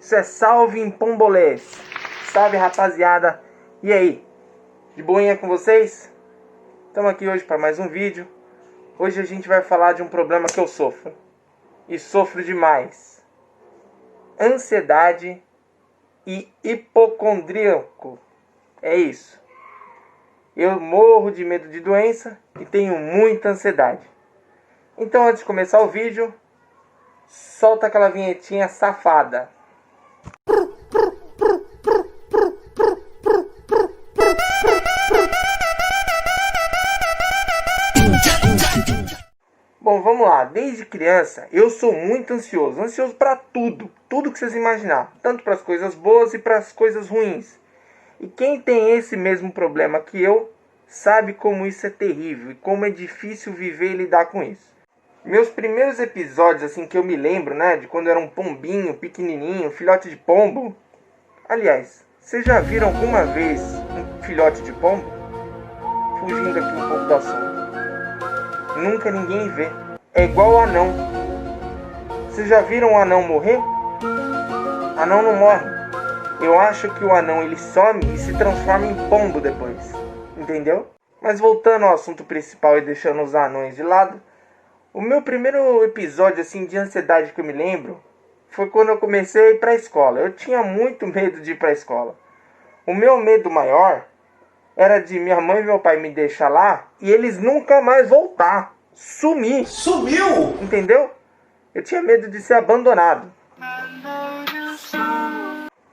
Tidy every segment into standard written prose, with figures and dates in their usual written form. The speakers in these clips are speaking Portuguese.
Cê salve em Pombolês. Salve, rapaziada. E aí? De boinha com vocês? Estamos aqui hoje para mais um vídeo. Hoje a gente vai falar de um problema que eu sofro. E sofro demais. Ansiedade e hipocondríaco. É isso. Eu morro de medo de doença e tenho muita ansiedade. Então, antes de começar o vídeo, solta aquela vinhetinha safada. Bom, vamos lá. Desde criança, eu sou muito ansioso. Ansioso para tudo. Tudo que vocês imaginar. Tanto para as coisas boas e para as coisas ruins. E quem tem esse mesmo problema que eu, sabe como isso é terrível. E como é difícil viver e lidar com isso. Meus primeiros episódios, assim, que eu me lembro, né? De quando eu era um pombinho, pequenininho, filhote de pombo. Aliás, vocês já viram alguma vez um filhote de pombo? Fugindo aqui um pouco do assunto. Nunca ninguém vê. É igual o anão. Vocês já viram o anão morrer? Anão não morre. Eu acho que o anão ele some e se transforma em pombo depois. Entendeu? Mas voltando ao assunto principal e deixando os anões de lado. O meu primeiro episódio assim de ansiedade que eu me lembro foi quando eu comecei a ir para a escola. Eu tinha muito medo de ir para a escola. O meu medo maior era de minha mãe e meu pai me deixar lá e eles nunca mais voltar. Sumir. Sumiu! Entendeu? Eu tinha medo de ser abandonado.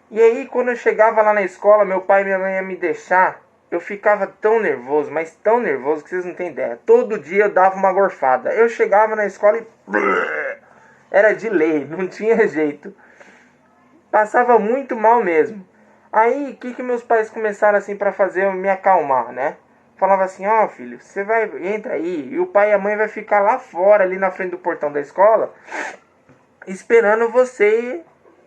E aí quando eu chegava lá na escola, meu pai e minha mãe iam me deixar. Eu ficava tão nervoso, mas tão nervoso que vocês não têm ideia. Todo dia eu dava uma gorfada. Eu chegava na escola e... Era de lei, não tinha jeito. Passava muito mal mesmo. Aí, o que meus pais começaram assim pra fazer eu me acalmar, né? Falava assim, ó filho, você vai, entra aí. E o pai e a mãe vai ficar lá fora, ali na frente do portão da escola, esperando você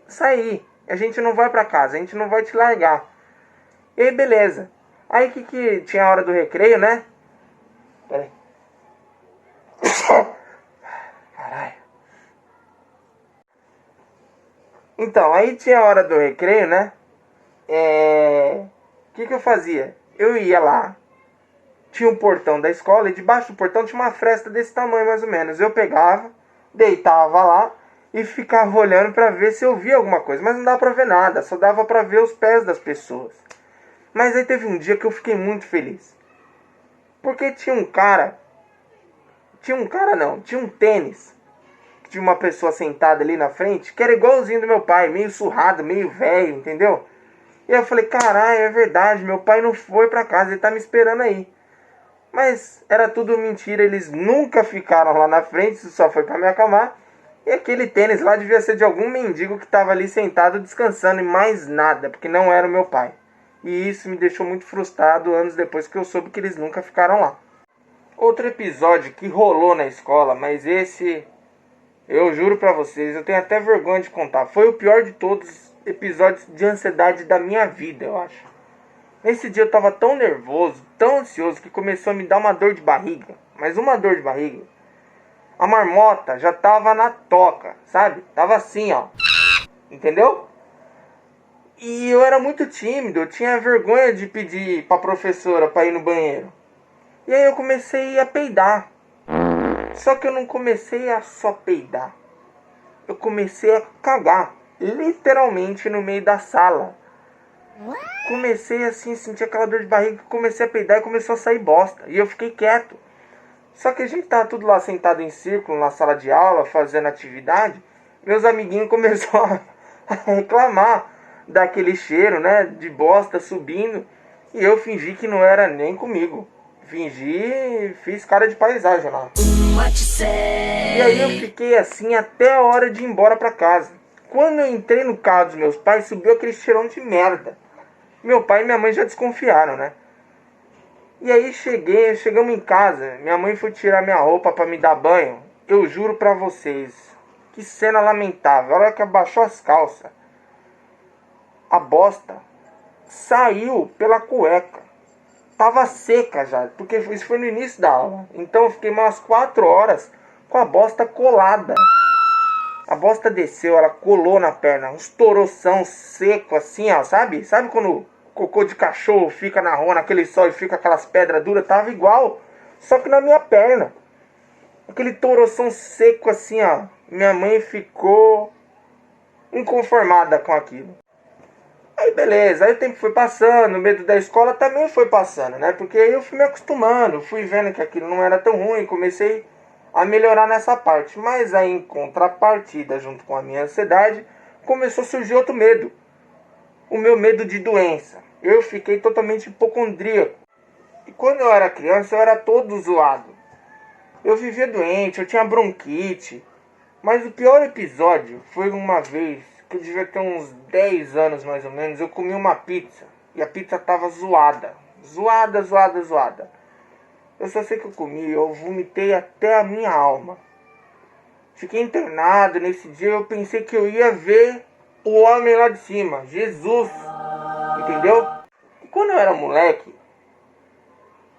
sair. A gente não vai pra casa, a gente não vai te largar. E aí, beleza. Aí que tinha a hora do recreio, né? Pera aí. Caralho. Então, aí tinha a hora do recreio, né? O que eu fazia? Eu ia lá. Tinha um portão da escola e debaixo do portão tinha uma fresta desse tamanho mais ou menos. Eu pegava, deitava lá e ficava olhando pra ver se eu via alguma coisa. Mas não dava pra ver nada, só dava pra ver os pés das pessoas. Mas aí teve um dia que eu fiquei muito feliz. Porque tinha um cara... Tinha um tênis. Tinha uma pessoa sentada ali na frente, que era igualzinho do meu pai, meio surrado, meio velho, entendeu? E eu falei, caralho, é verdade, meu pai não foi pra casa, ele tá me esperando aí. Mas era tudo mentira, eles nunca ficaram lá na frente, isso só foi pra me acalmar. E aquele tênis lá devia ser de algum mendigo que tava ali sentado descansando e mais nada, porque não era o meu pai. E isso me deixou muito frustrado anos depois que eu soube que eles nunca ficaram lá. Outro episódio que rolou na escola, mas esse, eu juro pra vocês, eu tenho até vergonha de contar. Foi o pior de todos os episódios de ansiedade da minha vida, eu acho. Nesse dia eu tava tão nervoso, tão ansioso, que começou a me dar uma dor de barriga. Mas uma dor de barriga. A marmota já tava na toca, sabe? Tava assim, ó. Entendeu? E eu era muito tímido, eu tinha vergonha de pedir pra professora pra ir no banheiro. E aí eu comecei a peidar. Só que eu não comecei a só peidar. Eu comecei a cagar. Literalmente no meio da sala. Comecei assim, senti aquela dor de barriga, comecei a peidar e começou a sair bosta. E eu fiquei quieto. Só que a gente tava tudo lá sentado em círculo na sala de aula, fazendo atividade. Meus amiguinhos começaram a reclamar daquele cheiro, né, de bosta subindo. E eu fingi que não era nem comigo. Fiz cara de paisagem lá. E aí eu fiquei assim até a hora de ir embora pra casa. Quando eu entrei no carro dos meus pais, subiu aquele cheirão de merda. Meu pai e minha mãe já desconfiaram, né? E aí chegamos em casa. Minha mãe foi tirar minha roupa pra me dar banho. Eu juro pra vocês, que cena lamentável. A hora que abaixou as calças, a bosta saiu pela cueca. Tava seca já, porque isso foi no início da aula. Então eu fiquei umas 4 horas com a bosta colada. A bosta desceu, ela colou na perna. Uns toroção seco assim, ó, sabe? Sabe quando cocô de cachorro fica na rua, naquele sol e fica aquelas pedras duras? Tava igual, só que na minha perna. Aquele toroção seco assim, ó. Minha mãe ficou inconformada com aquilo. Aí beleza, aí o tempo foi passando, o medo da escola também foi passando, né? Porque aí eu fui me acostumando, fui vendo que aquilo não era tão ruim, comecei a melhorar nessa parte. Mas aí em contrapartida, junto com a minha ansiedade, começou a surgir outro medo. O meu medo de doença. Eu fiquei totalmente hipocondríaco. E quando eu era criança, eu era todo zoado. Eu vivia doente, eu tinha bronquite. Mas o pior episódio foi uma vez, que eu devia ter uns 10 anos mais ou menos, eu comi uma pizza. E a pizza tava zoada. Zoada, zoada, zoada. Eu só sei que eu comi, eu vomitei até a minha alma. Fiquei internado nesse dia, eu pensei que eu ia ver o homem lá de cima, Jesus. Entendeu? E quando eu era moleque,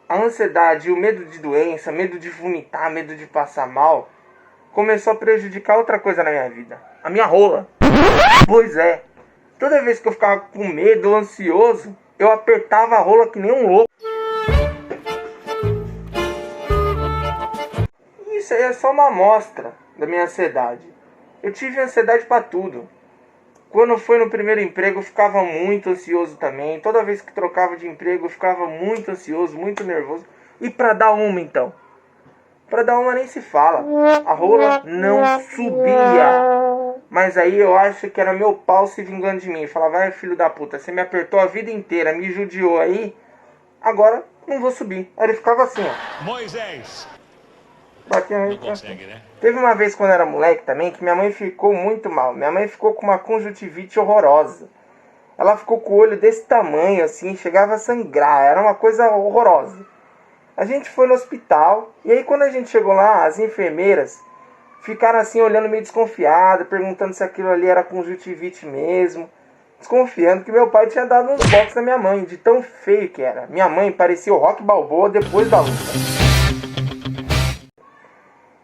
a ansiedade, o medo de doença, medo de vomitar, medo de passar mal, começou a prejudicar outra coisa na minha vida. A minha rola. Pois é. Toda vez que eu ficava com medo, ansioso, eu apertava a rola que nem um louco. Isso aí é só uma amostra da minha ansiedade. Eu tive ansiedade pra tudo. Quando foi no primeiro emprego, eu ficava muito ansioso também. Toda vez que trocava de emprego, eu ficava muito ansioso, muito nervoso. E pra dar uma, então? Pra dar uma nem se fala. A rola não subia. Mas aí eu acho que era meu pau se vingando de mim. Falava, vai filho da puta, você me apertou a vida inteira, me judiou aí. Agora não vou subir. Aí ele ficava assim, ó. Moisés. Batia aí, Não consegue, né? Teve uma vez quando eu era moleque também que minha mãe ficou muito mal. Minha mãe ficou com uma conjuntivite horrorosa. Ela ficou com o olho desse tamanho assim, chegava a sangrar. Era uma coisa horrorosa. A gente foi no hospital e aí quando a gente chegou lá, as enfermeiras ficaram assim olhando meio desconfiadas, perguntando se aquilo ali era conjuntivite mesmo. Desconfiando que meu pai tinha dado uns boxes na minha mãe, de tão feio que era. Minha mãe parecia o Rock Balboa depois da luta.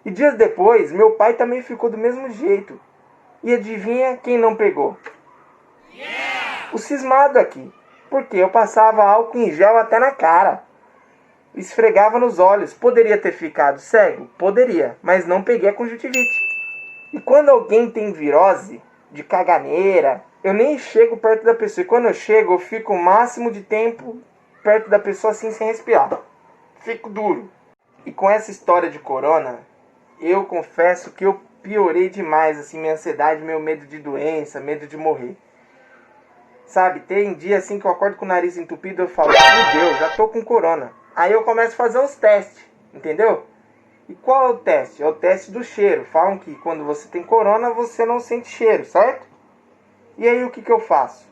E dias depois, meu pai também ficou do mesmo jeito. E adivinha quem não pegou? O cismado aqui. Porque eu passava álcool em gel até na cara. Esfregava nos olhos. Poderia ter ficado cego? Poderia. Mas não peguei a conjuntivite. E quando alguém tem virose, de caganeira, eu nem chego perto da pessoa. E quando eu chego, eu fico o máximo de tempo perto da pessoa assim, sem respirar. Fico duro. E com essa história de corona, eu confesso que eu piorei demais, assim, minha ansiedade, meu medo de doença, medo de morrer. Sabe, tem dia assim que eu acordo com o nariz entupido, eu falo, meu Deus, já tô com corona. Aí eu começo a fazer uns testes, entendeu? E qual é o teste? É o teste do cheiro. Falam que quando você tem corona, você não sente cheiro, certo? E aí o que eu faço?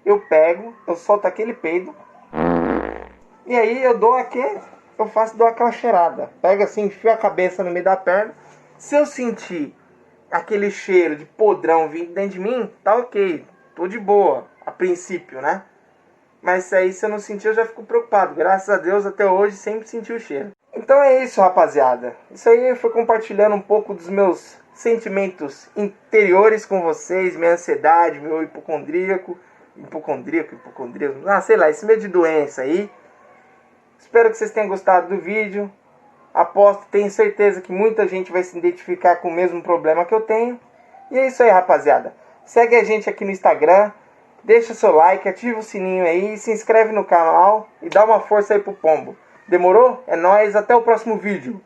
Eu pego, eu solto aquele peido, e aí eu dou aquela cheirada. Pego assim, enfio a cabeça no meio da perna. Se eu sentir aquele cheiro de podrão vindo dentro de mim, tá ok. Tô de boa, a princípio, né? Mas aí se eu não sentir, eu já fico preocupado. Graças a Deus, até hoje, sempre senti o cheiro. Então é isso, rapaziada. Isso aí foi compartilhando um pouco dos meus sentimentos interiores com vocês. Minha ansiedade, meu hipocondríaco. Ah, sei lá, esse medo de doença aí. Espero que vocês tenham gostado do vídeo. Aposto, tenho certeza que muita gente vai se identificar com o mesmo problema que eu tenho. E é isso aí, rapaziada. Segue a gente aqui no Instagram. Deixa seu like, ativa o sininho aí, se inscreve no canal e dá uma força aí pro pombo. Demorou? É nóis, até o próximo vídeo.